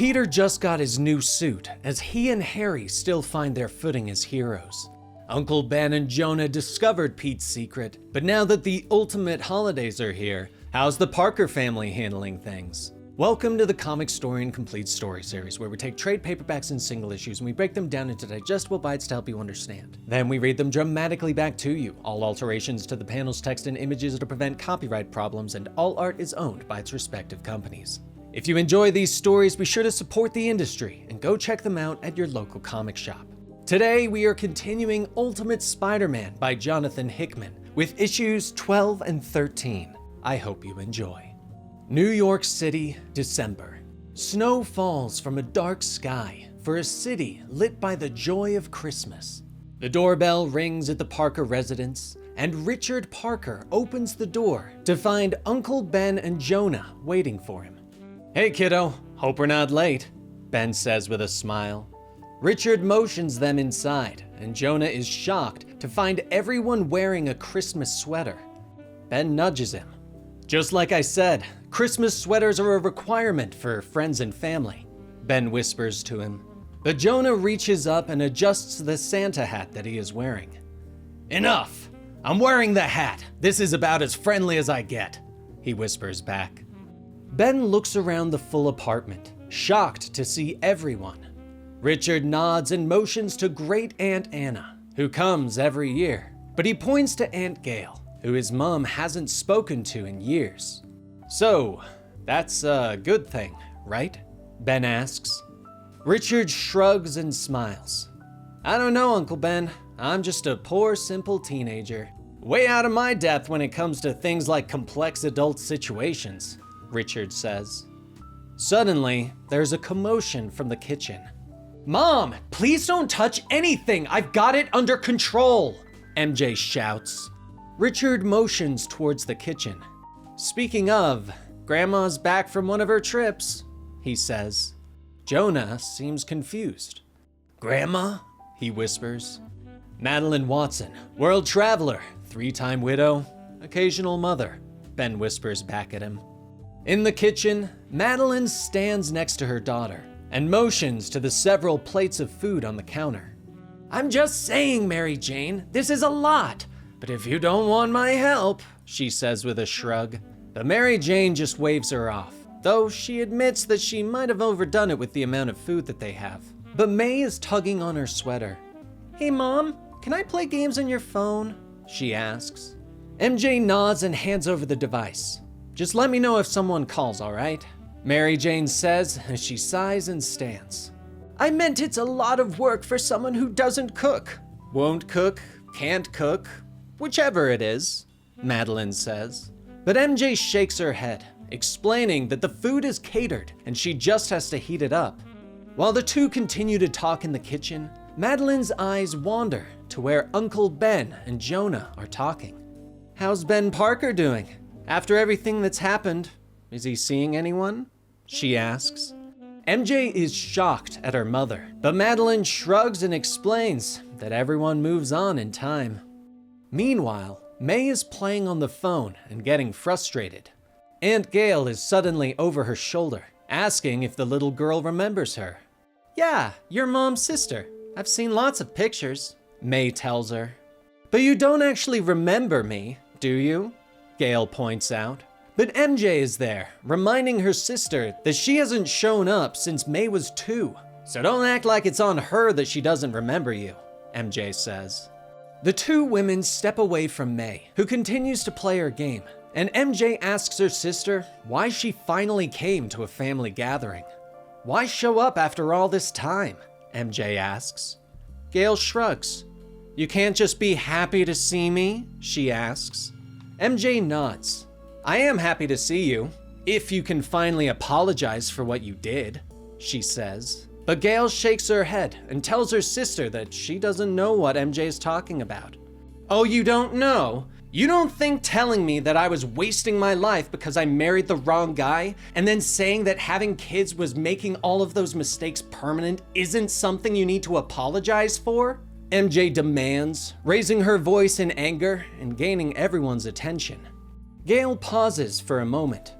Peter just got his new suit, as he and Harry still find their footing as heroes. Uncle Ben and Jonah discovered Pete's secret, but now that the ultimate holidays are here, how's the Parker family handling things? Welcome to the Comicstorian Complete Story series, where we take trade paperbacks and single issues and we break them down into digestible bites to help you understand. Then we read them dramatically back to you. All alterations to the panel's text and images are to prevent copyright problems, and all art is owned by its respective companies. If you enjoy these stories, be sure to support the industry and go check them out at your local comic shop. Today, we are continuing Ultimate Spider-Man by Jonathan Hickman with issues 12 and 13. I hope you enjoy. New York City, December. Snow falls from a dark sky for a city lit by the joy of Christmas. The doorbell rings at the Parker residence, and Richard Parker opens the door to find Uncle Ben and Jonah waiting for him. "Hey kiddo, hope we're not late," Ben says with a smile. Richard motions them inside, and Jonah is shocked to find everyone wearing a Christmas sweater. Ben nudges him. "Just like I said, Christmas sweaters are a requirement for friends and family," Ben whispers to him. But Jonah reaches up and adjusts the Santa hat that he is wearing. "Enough! I'm wearing the hat. This is about as friendly as I get," he whispers back. Ben looks around the full apartment, shocked to see everyone. Richard nods and motions to Great Aunt Anna, who comes every year, but he points to Aunt Gail, who his mom hasn't spoken to in years. "So, that's a good thing, right?" Ben asks. Richard shrugs and smiles. "I don't know, Uncle Ben. I'm just a poor, simple teenager. Way out of my depth when it comes to things like complex adult situations," Richard says. Suddenly, there's a commotion from the kitchen. "Mom, please don't touch anything! I've got it under control!" MJ shouts. Richard motions towards the kitchen. "Speaking of, Grandma's back from one of her trips," he says. Jonah seems confused. "Grandma?" he whispers. "Madeline Watson, world traveler, 3-time widow, occasional mother," Ben whispers back at him. In the kitchen, Madeline stands next to her daughter and motions to the several plates of food on the counter. "I'm just saying, Mary Jane, this is a lot, but if you don't want my help," she says with a shrug. But Mary Jane just waves her off, though she admits that she might have overdone it with the amount of food that they have. But May is tugging on her sweater. "Hey Mom, can I play games on your phone?" she asks. MJ nods and hands over the device. "Just let me know if someone calls, all right?" Mary Jane says as she sighs and stands. "I meant it's a lot of work for someone who doesn't cook." "Won't cook, can't cook, whichever it is," Madeline says. But MJ shakes her head, explaining that the food is catered and she just has to heat it up. While the two continue to talk in the kitchen, Madeline's eyes wander to where Uncle Ben and Jonah are talking. "How's Ben Parker doing? After everything that's happened, is he seeing anyone?" she asks. MJ is shocked at her mother, but Madeline shrugs and explains that everyone moves on in time. Meanwhile, May is playing on the phone and getting frustrated. Aunt Gail is suddenly over her shoulder, asking if the little girl remembers her. "Yeah, your mom's sister. I've seen lots of pictures," May tells her. "But you don't actually remember me, do you?" Gail points out. But MJ is there, reminding her sister that she hasn't shown up since May was 2. "So don't act like it's on her that she doesn't remember you," MJ says. The two women step away from May, who continues to play her game, and MJ asks her sister why she finally came to a family gathering. "Why show up after all this time?" MJ asks. Gail shrugs. "You can't just be happy to see me?" she asks. MJ nods. "I am happy to see you, if you can finally apologize for what you did," she says. But Gail shakes her head and tells her sister that she doesn't know what MJ is talking about. "Oh, you don't know? You don't think telling me that I was wasting my life because I married the wrong guy, and then saying that having kids was making all of those mistakes permanent isn't something you need to apologize for?" MJ demands, raising her voice in anger and gaining everyone's attention. Gail pauses for a moment.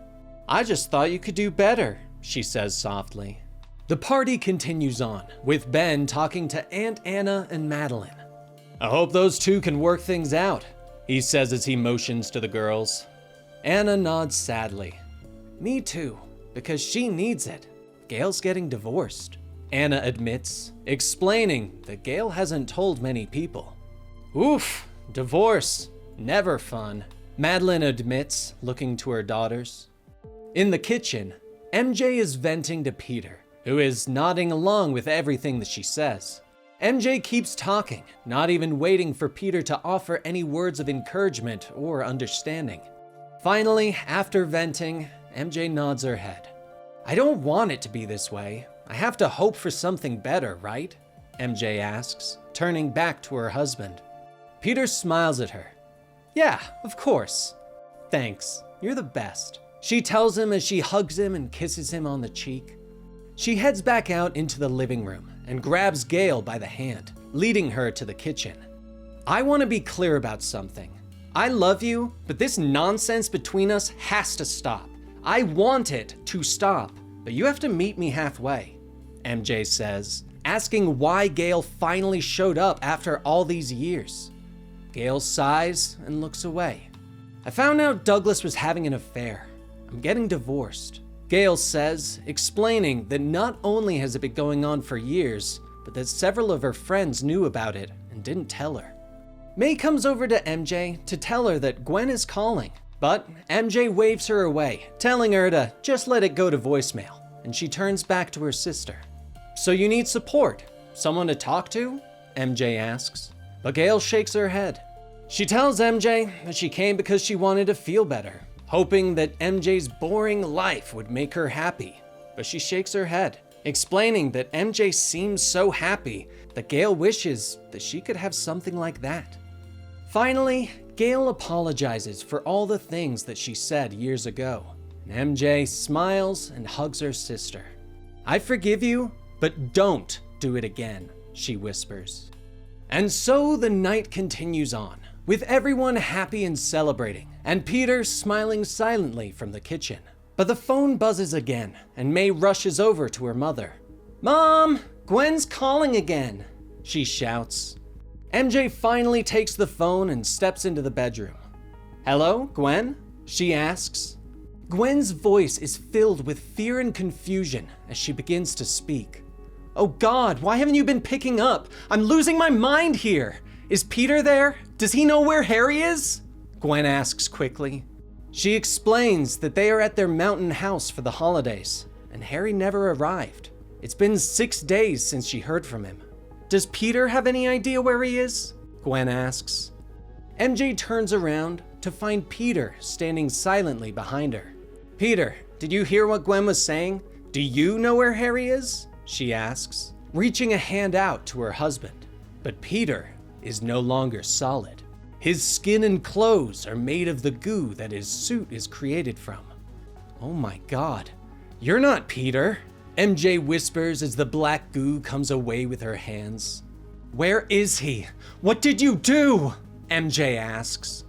"I just thought you could do better," she says softly. The party continues on, with Ben talking to Aunt Anna and Madeline. "I hope those two can work things out," he says as he motions to the girls. Anna nods sadly. "Me too, because she needs it. Gail's getting divorced," Anna admits, explaining that Gail hasn't told many people. "Oof, divorce, never fun," Madeline admits, looking to her daughters. In the kitchen, MJ is venting to Peter, who is nodding along with everything that she says. MJ keeps talking, not even waiting for Peter to offer any words of encouragement or understanding. Finally, after venting, MJ nods her head. "I don't want it to be this way. I have to hope for something better, right?" MJ asks, turning back to her husband. Peter smiles at her. "Yeah, of course. Thanks, you're the best," she tells him as she hugs him and kisses him on the cheek. She heads back out into the living room and grabs Gail by the hand, leading her to the kitchen. "I want to be clear about something. I love you, but this nonsense between us has to stop. I want it to stop, but you have to meet me halfway," MJ says, asking why Gail finally showed up after all these years. Gail sighs and looks away. "I found out Douglas was having an affair. I'm getting divorced," Gail says, explaining that not only has it been going on for years, but that several of her friends knew about it and didn't tell her. May comes over to MJ to tell her that Gwen is calling, but MJ waves her away, telling her to just let it go to voicemail, and she turns back to her sister. "So you need support? Someone to talk to?" MJ asks, but Gail shakes her head. She tells MJ that she came because she wanted to feel better, hoping that MJ's boring life would make her happy, but she shakes her head, explaining that MJ seems so happy that Gail wishes that she could have something like that. Finally, Gail apologizes for all the things that she said years ago, and MJ smiles and hugs her sister. "I forgive you, but don't do it again," she whispers. And so the night continues on, with everyone happy and celebrating, and Peter smiling silently from the kitchen. But the phone buzzes again, and May rushes over to her mother. "Mom, Gwen's calling again," she shouts. MJ finally takes the phone and steps into the bedroom. "Hello, Gwen?" she asks. Gwen's voice is filled with fear and confusion as she begins to speak. "Oh God, why haven't you been picking up? I'm losing my mind here. Is Peter there? Does he know where Harry is?" Gwen asks quickly. She explains that they are at their mountain house for the holidays, and Harry never arrived. It's been 6 days since she heard from him. "Does Peter have any idea where he is?" Gwen asks. MJ turns around to find Peter standing silently behind her. "Peter, did you hear what Gwen was saying? Do you know where Harry is?" she asks, reaching a hand out to her husband. But Peter is no longer solid. His skin and clothes are made of the goo that his suit is created from. "Oh my God, you're not Peter," MJ whispers as the black goo comes away with her hands. "Where is he? What did you do?" MJ asks.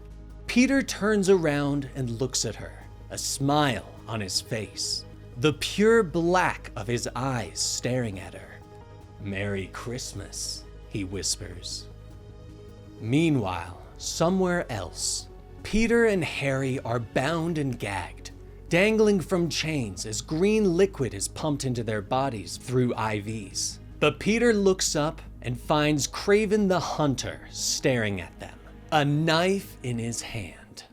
Peter turns around and looks at her, a smile on his face, the pure black of his eyes staring at her. "Merry Christmas," he whispers. Meanwhile, somewhere else, Peter and Harry are bound and gagged, dangling from chains as green liquid is pumped into their bodies through IVs. But Peter looks up and finds Craven the Hunter staring at them, a knife in his hand.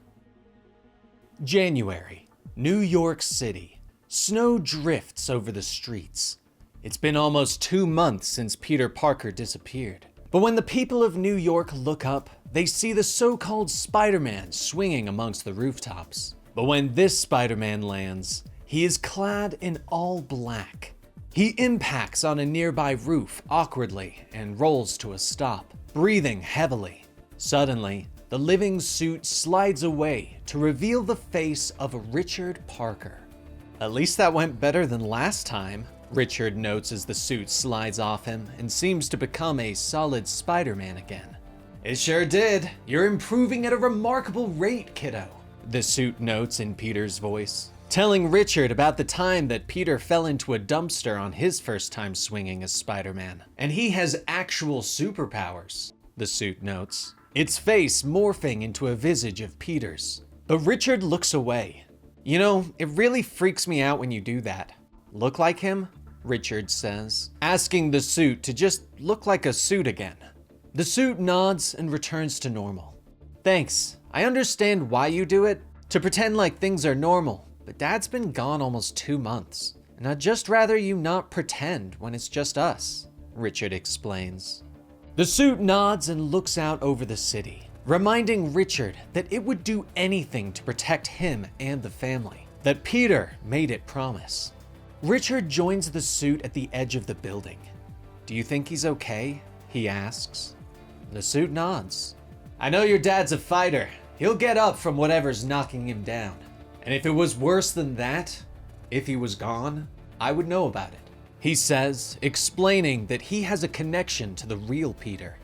January, New York City. Snow drifts over the streets. It's been almost 2 months since Peter Parker disappeared. But when the people of New York look up, they see the so-called Spider-Man swinging amongst the rooftops. But when this Spider-Man lands, he is clad in all black. He impacts on a nearby roof awkwardly and rolls to a stop, breathing heavily. Suddenly, the living suit slides away to reveal the face of Richard Parker. "At least that went better than last time," Richard notes as the suit slides off him and seems to become a solid Spider-Man again. "It sure did. You're improving at a remarkable rate, kiddo," the suit notes in Peter's voice. telling Richard about the time that Peter fell into a dumpster on his first time swinging as Spider-Man. And he has actual superpowers, the suit notes, its face morphing into a visage of Peter's. But Richard looks away. You know, it really freaks me out when you do that. Look like him? Richard says, asking the suit to just look like a suit again. The suit nods and returns to normal. Thanks. I understand why you do it, to pretend like things are normal, but Dad's been gone almost 2 months, and I'd just rather you not pretend when it's just us, Richard explains. The suit nods and looks out over the city, reminding Richard that it would do anything to protect him and the family, that Peter made it promise. Richard joins the suit at the edge of the building. Do you think he's okay? He asks. The suit nods. I know your dad's a fighter. He'll get up from whatever's knocking him down. And if it was worse than that, if he was gone, I would know about it. He says, explaining that he has a connection to the real Peter.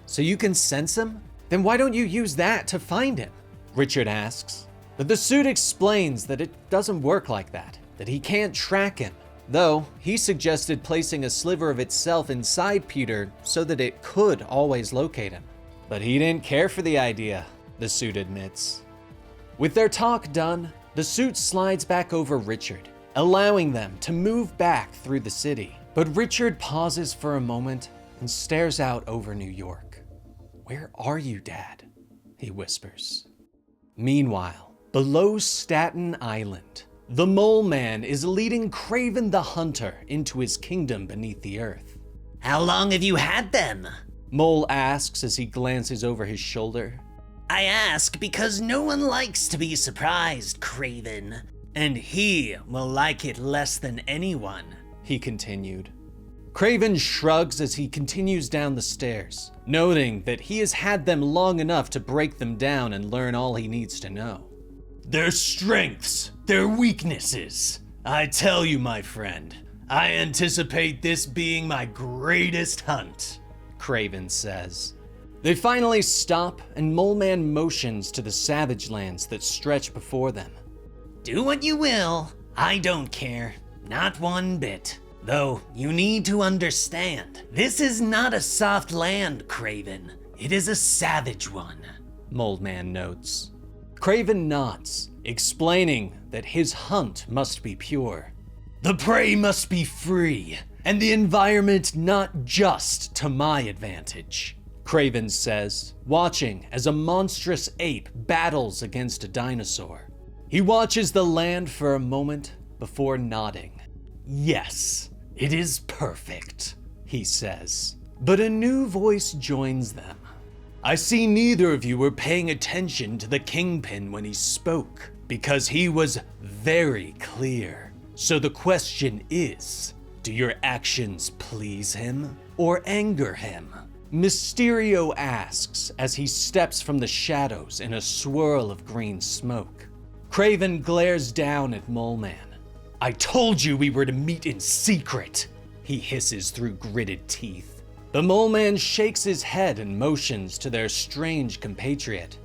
So you can sense him? Then why don't you use that to find him? Richard asks. But the suit explains that it doesn't work like that he can't track him. Though, he suggested placing a sliver of itself inside Peter so that it could always locate him. But he didn't care for the idea, the suit admits. With their talk done, the suit slides back over Richard, allowing them to move back through the city. But Richard pauses for a moment and stares out over New York. Where are you, Dad? He whispers. Meanwhile, below Staten Island, the Mole Man is leading Kraven the Hunter into his kingdom beneath the earth. How long have you had them? Mole asks as he glances over his shoulder. I ask because no one likes to be surprised, Kraven. And he will like it less than anyone, he continued. Kraven shrugs as he continues down the stairs, noting that he has had them long enough to break them down and learn all he needs to know. Their strengths, their weaknesses. I tell you, my friend, I anticipate this being my greatest hunt, Kraven says. They finally stop, and Mole Man motions to the savage lands that stretch before them. Do what you will, I don't care, not one bit. Though you need to understand, this is not a soft land, Kraven. It is a savage one, Mole Man notes. Kraven nods, explaining that his hunt must be pure. The prey must be free, and the environment not just to my advantage, Kraven says, watching as a monstrous ape battles against a dinosaur. He watches the land for a moment before nodding. Yes, it is perfect, he says. But a new voice joins them. I see neither of you were paying attention to the Kingpin when he spoke, because he was very clear. So the question is, do your actions please him or anger him? Mysterio asks as he steps from the shadows in a swirl of green smoke. Kraven glares down at Mole Man. I told you we were to meet in secret, he hisses through gritted teeth. The Mole Man shakes his head and motions to their strange compatriot.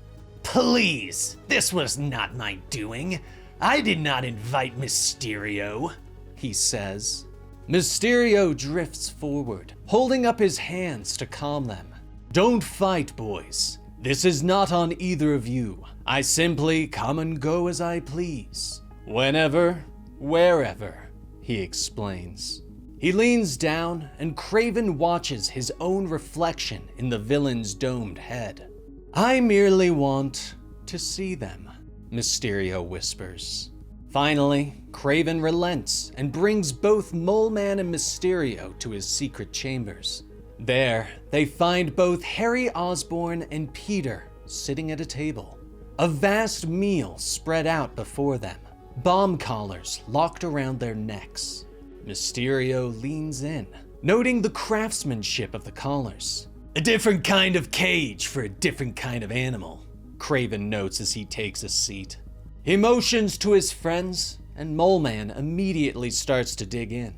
Please, this was not my doing. I did not invite Mysterio, he says. Mysterio drifts forward, holding up his hands to calm them. Don't fight, boys. This is not on either of you. I simply come and go as I please. Whenever, wherever, he explains. He leans down, and Kraven watches his own reflection in the villain's domed head. I merely want to see them, Mysterio whispers. Finally, Kraven relents and brings both Mole Man and Mysterio to his secret chambers. There, they find both Harry Osborn and Peter sitting at a table. A vast meal spread out before them, bomb collars locked around their necks. Mysterio leans in, noting the craftsmanship of the collars. A different kind of cage for a different kind of animal, Kraven notes as he takes a seat. He motions to his friends, and Mole Man immediately starts to dig in.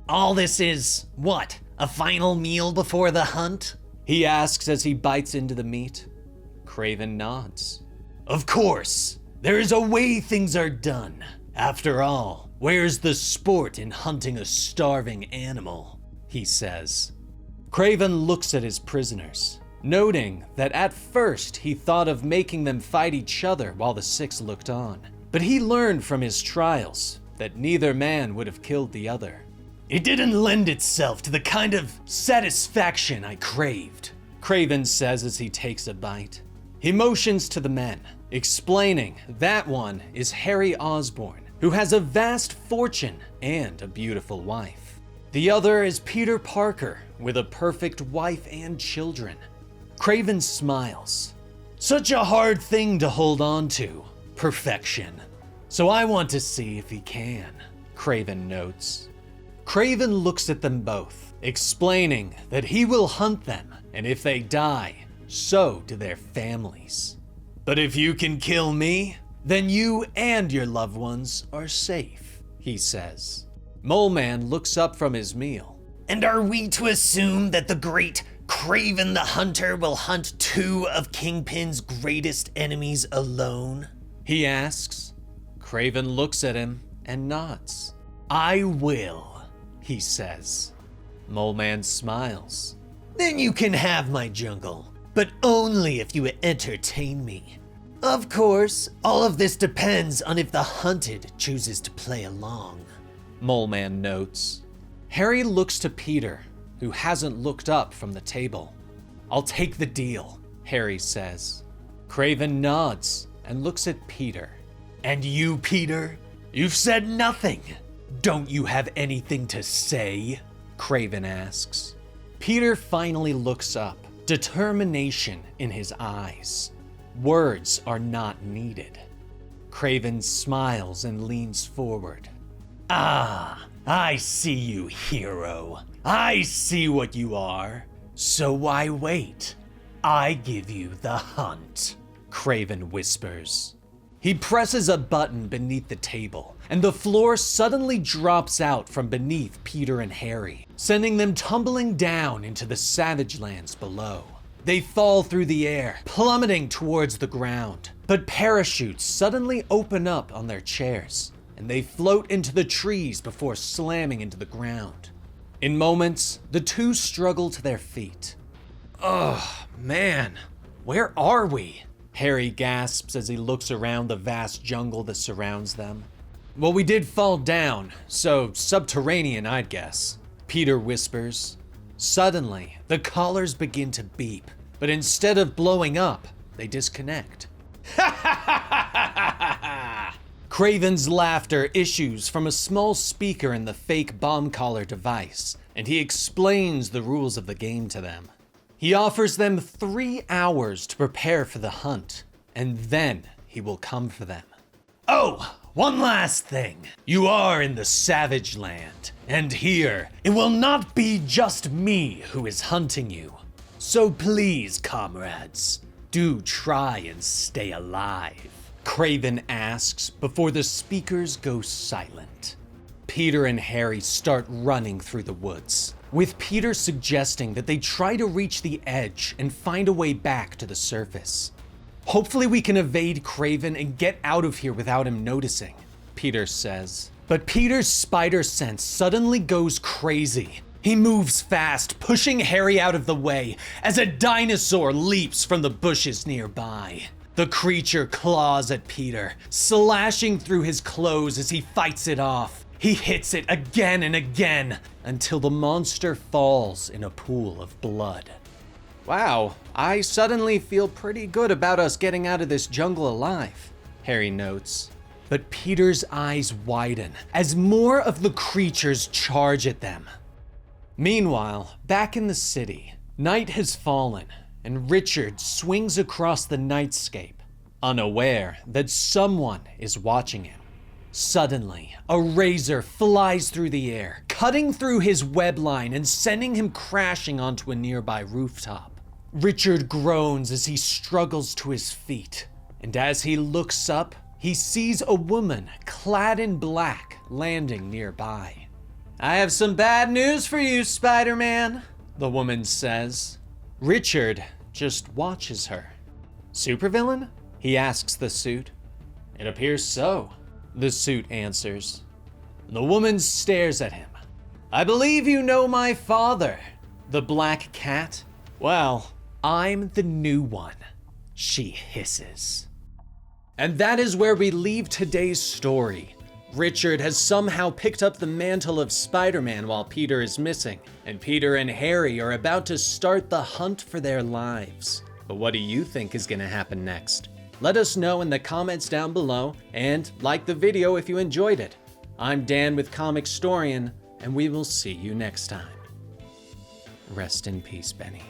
All this is, what, a final meal before the hunt? He asks as he bites into the meat. Kraven nods. Of course, there is a way things are done, After all, where's the sport in hunting a starving animal? He says. Craven looks at his prisoners, noting that at first he thought of making them fight each other while the six looked on. But he learned from his trials that neither man would have killed the other. It didn't lend itself to the kind of satisfaction I craved, Craven says as he takes a bite. He motions to the men, explaining that one is Harry Osborn, who has a vast fortune and a beautiful wife. The other is Peter Parker, with a perfect wife and children. Craven smiles. Such a hard thing to hold on to, perfection. So I want to see if he can, Craven notes. Craven looks at them both, explaining that he will hunt them, and if they die, so do their families. But if you can kill me, then you and your loved ones are safe, he says. Mole Man looks up from his meal. And are we to assume that the great Craven the Hunter will hunt two of Kingpin's greatest enemies alone? He asks. Craven looks at him and nods. I will, he says. Mole Man smiles. Then you can have my jungle, but only if you entertain me. Of course, all of this depends on if the hunted chooses to play along, Mole Man notes. Harry looks to Peter, who hasn't looked up from the table. I'll take the deal, Harry says. Craven nods and looks at Peter. And you, Peter? You've said nothing. Don't you have anything to say? Craven asks. Peter finally looks up, determination in his eyes. Words are not needed. Craven smiles and leans forward. Ah, I see you, hero. I see what you are. So why wait? I give you the hunt, Craven whispers. He presses a button beneath the table, and the floor suddenly drops out from beneath Peter and Harry, sending them tumbling down into the savage lands below. They fall through the air, plummeting towards the ground, but parachutes suddenly open up on their chairs, and they float into the trees before slamming into the ground. In moments, the two struggle to their feet. Oh, man, where are we? Harry gasps as he looks around the vast jungle that surrounds them. Well, we did fall down, so subterranean, I'd guess, Peter whispers. Suddenly, the collars begin to beep, but instead of blowing up, they disconnect. Craven's laughter issues from a small speaker in the fake bomb collar device, and he explains the rules of the game to them. He offers them 3 hours to prepare for the hunt, and then he will come for them. Oh, one last thing. You are in the Savage Land, and here it will not be just me who is hunting you. So please, comrades, do try and stay alive, Craven asks before the speakers go silent. Peter and Harry start running through the woods, with Peter suggesting that they try to reach the edge and find a way back to the surface. Hopefully we can evade Craven and get out of here without him noticing, Peter says. But Peter's spider sense suddenly goes crazy. He moves fast, pushing Harry out of the way as a dinosaur leaps from the bushes nearby. The creature claws at Peter, slashing through his clothes as he fights it off. He hits it again and again until the monster falls in a pool of blood. Wow, I suddenly feel pretty good about us getting out of this jungle alive, Harry notes. But Peter's eyes widen as more of the creatures charge at them. Meanwhile, back in the city, night has fallen, and Richard swings across the nightscape, unaware that someone is watching him. Suddenly, a razor flies through the air, cutting through his web line and sending him crashing onto a nearby rooftop. Richard groans as he struggles to his feet, and as he looks up, he sees a woman clad in black landing nearby. I have some bad news for you, Spider-Man, the woman says. Richard just watches her. Supervillain? He asks the suit. It appears so. the suit answers. The woman stares at him. I believe you know my father, the Black Cat. Well, I'm the new one, she hisses. And that is where we leave today's story. Richard has somehow picked up the mantle of Spider-Man while Peter is missing, and Peter and Harry are about to start the hunt for their lives. But what do you think is gonna happen next? Let us know in the comments down below, and like the video if you enjoyed it. I'm Dan with Comicstorian, and we will see you next time. Rest in peace, Benny.